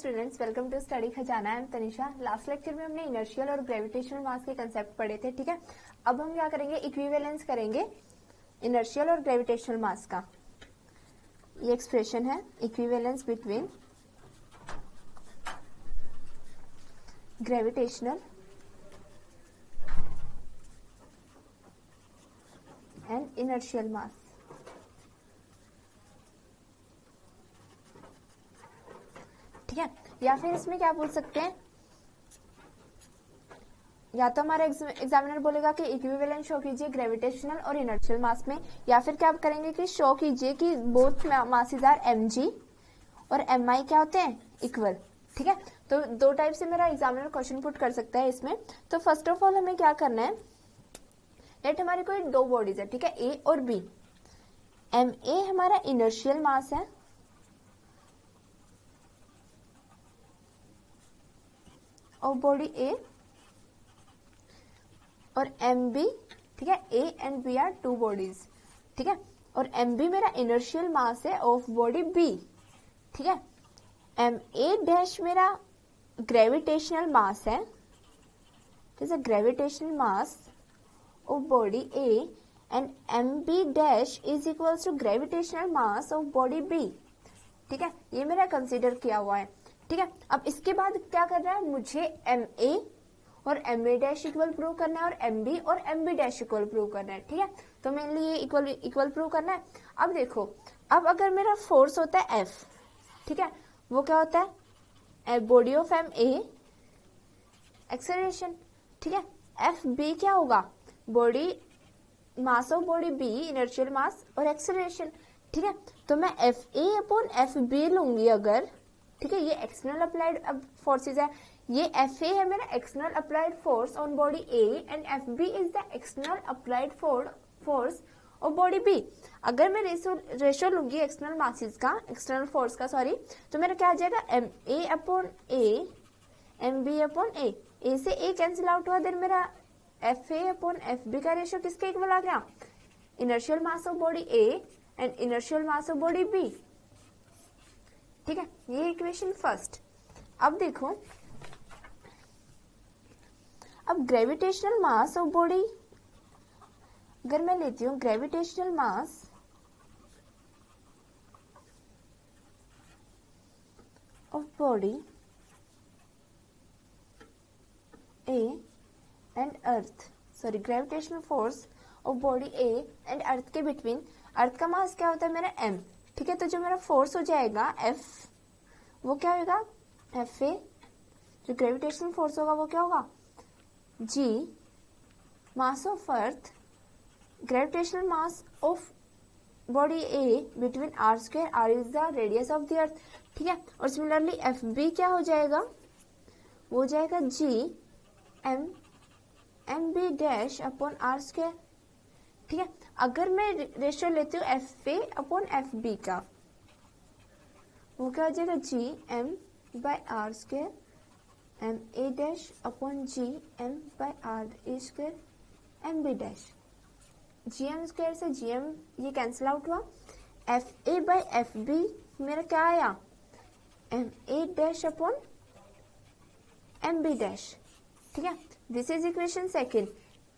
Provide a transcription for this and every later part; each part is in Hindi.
स्टूडेंट्स, वेलकम टू स्टडी खजाना। I am Tanisha. Last lecture में हमने इनर्शियल और ग्रेविटेशनल मास के कंसेप्ट पढ़े थे, ठीक है। अब हम क्या करेंगे, इक्विवेलेंस करेंगे इनर्शियल और ग्रेविटेशनल मास का। ये एक्सप्रेशन है equivalence between gravitational and inertial mass. ठीक है, या फिर इसमें क्या बोल सकते हैं, या तो हमारा एग्जामिनर बोलेगा कि इक्विवेलेंस शो कीजिए ग्रेविटेशनल और इनर्शियल मास में, या फिर क्या करेंगे कि शो कीजिए कि बोथ मासेस आर mg और mi क्या होते हैं, इक्वल। ठीक है, तो दो टाइप से मेरा एग्जामिनर क्वेश्चन पुट कर सकता है इसमें। तो फर्स्ट ऑफ ऑल हमें क्या करना है, लेट हमारी कोई दो बॉडीज है, ठीक है, ए और बी। ma हमारा इनर्शियल मास है और बॉडी ए, और mb, ठीक है, a and b are two bodies, ठीक है, और mb मेरा इनर्शियल मास है ऑफ बॉडी b, ठीक है। ma डैश मेरा ग्रेविटेशनल मास है, gravitational mass of body a and mb dash is equals to gravitational mass of body b, ठीक है। ये मेरा कंसीडर किया हुआ है, ठीक है। अब इसके बाद क्या करना है, मुझे ma और ma डैश इक्वल प्रूव करना है और mb और mb डैश इक्वल प्रूव करना है, ठीक है। तो मेनली ये इक्वल प्रूव करना है। अब देखो, अब अगर मेरा फोर्स होता है F, ठीक है, वो क्या होता है, बॉडी ऑफ ma एक्सेलरेशन, ठीक है। FB क्या होगा, body mass of body B, inertial mass और एक्सेलरेशन, ठीक है। तो मैं FA अपॉन FB लूंगी अगर, ठीक है, ये एक्सटर्नल अप्लाइड फोर्सेज है, ये FA है मेरा external applied force on body A and FB is the external applied force of body B। अगर मैं रेशो लूंगी एक्सटर्नल मासेस का, एक्सटर्नल फोर्स का, सॉरी, तो मेरा क्या आ जाएगा, MA upon A, MB upon A। A से A कैंसिल आउट हुआ, देन मेरा FA अपॉन FB का रेशो किसके इक्वल आ गया, inertial mass of body A and inertial mass of body B, ठीक है। ये इक्वेशन फर्स्ट। अब देखो, अब ग्रेविटेशनल मास ऑफ बॉडी अगर मैं लेती हूं, gravitational mass of body A and earth, sorry, gravitational force of body A and earth के बिटवीन, अर्थ का मास क्या होता है मेरा m, ठीक है। तो जो मेरा फोर्स हो जाएगा F, वो क्या होगा, FA, जो ग्रेविटेशनल फोर्स होगा वो क्या होगा, G, mass of earth, gravitational mass of body A between r square, r is the radius of the earth, ठीक है। और सिमिलरली FB क्या हो जाएगा, वो हो जाएगा G MB dash upon r square, ठीक है। अगर मैं रेशियो लेती हूँ FA अपॉन FB का, वो क्या हो जाएगा, G M by R square MA dash upon G M by R square MB dash. GM square से GM ये कैंसिल आउट हुआ, FA बाय FB मेरा क्या आया, MA dash upon MB dash, ठीक है। This is equation second.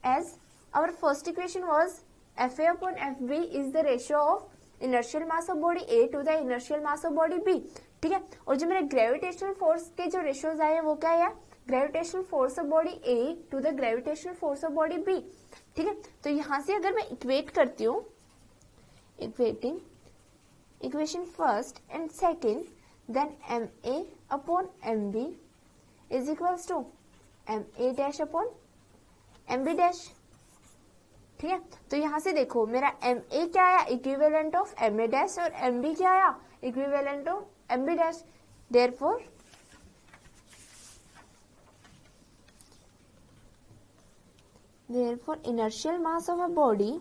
As our first equation was FA upon FB is the ratio of inertial mass of body A to the inertial mass of body B, ठीक है। और जो मेरे ग्रेविटेशनल फोर्स के जो रेशियोज आए वो क्या है, gravitational force of body A to the gravitational force of body B, ठीक है। तो यहां से अगर मैं इक्वेट करती हूँ, equating equation first and second, then MA upon MB is equals to MA dash upon MB dash, ठीक है। तो यहां से देखो, मेरा MA क्या आया, इक्विवेलेंट ऑफ MA डैश, और MB क्या आया, equivalent of MB dash. Therefore inertial mass of a body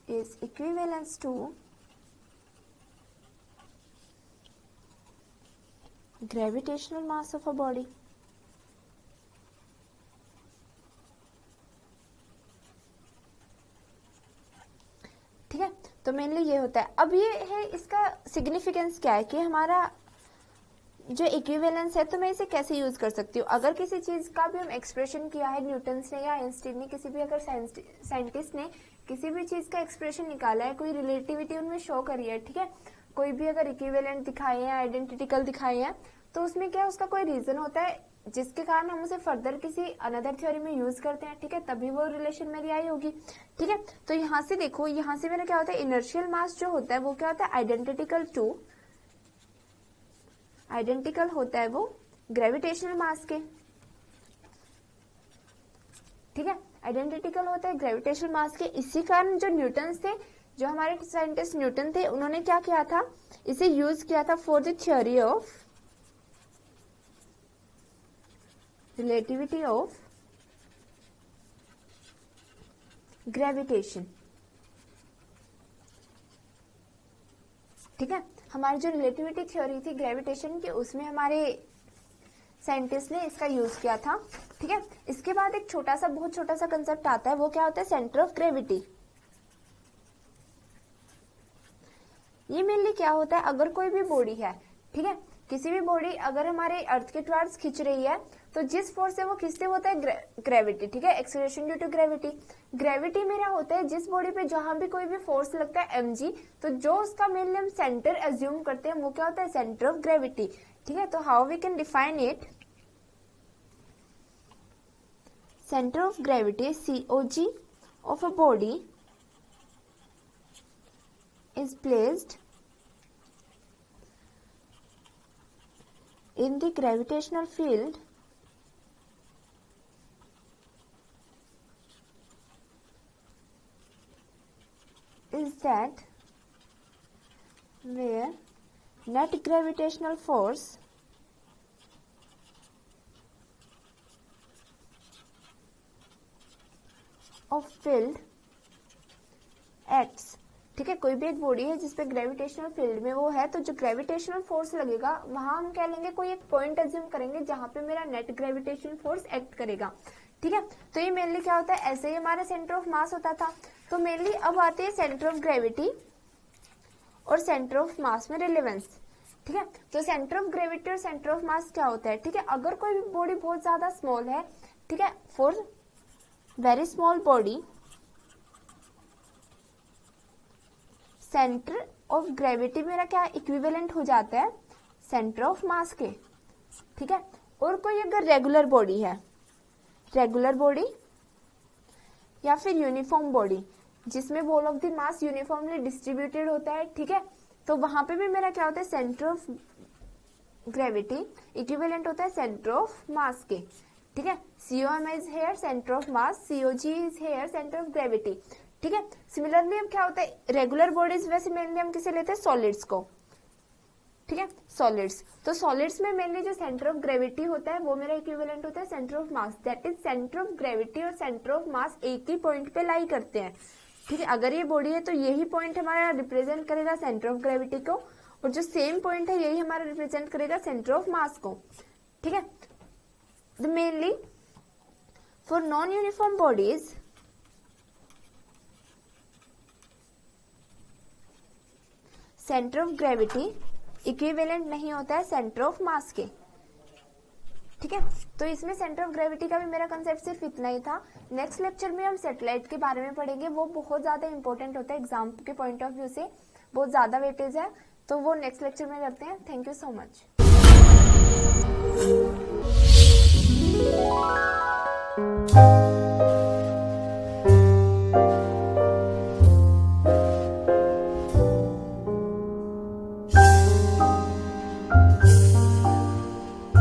is equivalent to gravitational mass of a body. Mainly ये होता है। अब ये है, इसका सिग्निफिकेंस क्या है कि हमारा जो इक्विवेलेंस है, तो मैं इसे कैसे यूज कर सकती हूँ। अगर किसी चीज का भी हम एक्सप्रेशन किया है, न्यूटन ने या आइंस्टीन ने, किसी भी अगर साइंटिस्ट ने किसी भी चीज का एक्सप्रेशन निकाला है, कोई रिलेटिविटी उनमें शो करी है, ठीक है, कोई भी अगर इक्विवेलेंट दिखाए हैं, आइडेंटिकल दिखाए हैं, तो उसमें क्या है, उसका कोई रीजन होता है जिसके कारण हम उसे फर्दर किसी अनदर थ्योरी में यूज करते हैं, ठीक है, तभी वो रिलेशन मेरी आई होगी, ठीक है। तो यहाँ से देखो, यहाँ से मेरा क्या होता है, इनर्शियल मास जो होता है वो क्या होता है, आइडेंटिकल होता है वो ग्रेविटेशनल मास के, ठीक है, आइडेंटिकल होता है ग्रेविटेशनल मास के। इसी कारण जो न्यूटन थे, जो हमारे साइंटिस्ट न्यूटन थे, उन्होंने क्या किया था, इसे यूज किया था for the theory of relativity of gravitation, ठीक है। हमारी जो रिलेटिविटी थ्योरी थी ग्रेविटेशन की, उसमें हमारे साइंटिस्ट ने इसका यूज किया था, ठीक है। इसके बाद एक छोटा सा, बहुत छोटा सा कंसेप्ट आता है, वो क्या होता है, सेंटर ऑफ ग्रेविटी। ये मेनली क्या होता है, अगर कोई भी बॉडी है, ठीक है, किसी भी बॉडी अगर हमारे अर्थ के टुवर्ड्स खींच रही है, तो जिस फोर्स से वो खींचते होता है ग्रेविटी, ठीक है, acceleration due to gravity. Gravity मेरा होता है जिस बॉडी पे जहां भी कोई भी फोर्स लगता है mg, तो जो उसका मेनली हम सेंटर एज्यूम करते हैं वो क्या होता है, सेंटर ऑफ ग्रेविटी, ठीक है। तो how we can define it, center of gravity COG of a body is placed in the gravitational field is that where net gravitational force of field acts, ठीक है, कोई भी एक बॉडी है जिसपे ग्रेविटेशनल फील्ड में वो है, तो जो ग्रेविटेशनल फोर्स लगेगा वहां हम क्या लेंगे, कोई एक पॉइंट एज्यूम करेंगे जहां पे मेरा नेट ग्रेविटेशनल फोर्स एक्ट करेगा, ठीक है। तो ये मेनली क्या होता है, ऐसे ही हमारा सेंटर ऑफ मास होता था। तो मेनली अब आते हैं सेंटर ऑफ ग्रेविटी और सेंटर ऑफ मास में रिलेवेंस, ठीक है। तो सेंटर ऑफ ग्रेविटी और सेंटर ऑफ मास क्या होता है, ठीक है, अगर कोई भी बॉडी बहुत ज्यादा स्मॉल है, ठीक है, for very small body, centre of gravity मेरा क्या इक्विवेलेंट हो जाता है सेंटर ऑफ मास के, ठीक है। और कोई अगर रेगुलर बॉडी है, रेगुलर बॉडी या फिर यूनिफॉर्म बॉडी जिसमें ball of the mass uniformly distributed होता है, ठीक है, तो वहां पे भी मेरा क्या होता है, सेंटर ऑफ ग्रेविटी इक्विवेलेंट होता है सेंटर ऑफ मास के, ठीक है। COM is here centre of mass, COG is here centre of gravity, ठीक है। सिमिलरली अब क्या होता है, रेगुलर बॉडीज वैसे मेनली हम किसे लेते हैं, सॉलिड्स को, ठीक है, सॉलिड्स। तो सॉलिड्स में मेनली जो सेंटर ऑफ ग्रेविटी होता है वो मेरा इक्विवेलेंट होता है centre of mass, that is centre of gravity और सेंटर ऑफ मास एक ही पॉइंट पे लाई करते हैं, ठीक है। अगर ये बॉडी है तो यही पॉइंट हमारा रिप्रेजेंट करेगा सेंटर ऑफ ग्रेविटी को, और जो सेम पॉइंट है यही हमारा रिप्रेजेंट करेगा सेंटर ऑफ मास को, ठीक है। Mainly for non-uniform bodies, centre of gravity equivalent नहीं होता है सेंटर ऑफ मास के, ठीक है। तो इसमें सेंटर ऑफ ग्रेविटी का भी मेरा कंसेप्ट सिर्फ इतना ही था। नेक्स्ट लेक्चर में हम सैटेलाइट के बारे में पढ़ेंगे, वो बहुत ज्यादा इंपॉर्टेंट होता है एग्जाम के पॉइंट ऑफ व्यू से, बहुत ज्यादा वेटेज है, तो वो नेक्स्ट लेक्चर में करते हैं। Thank you so much.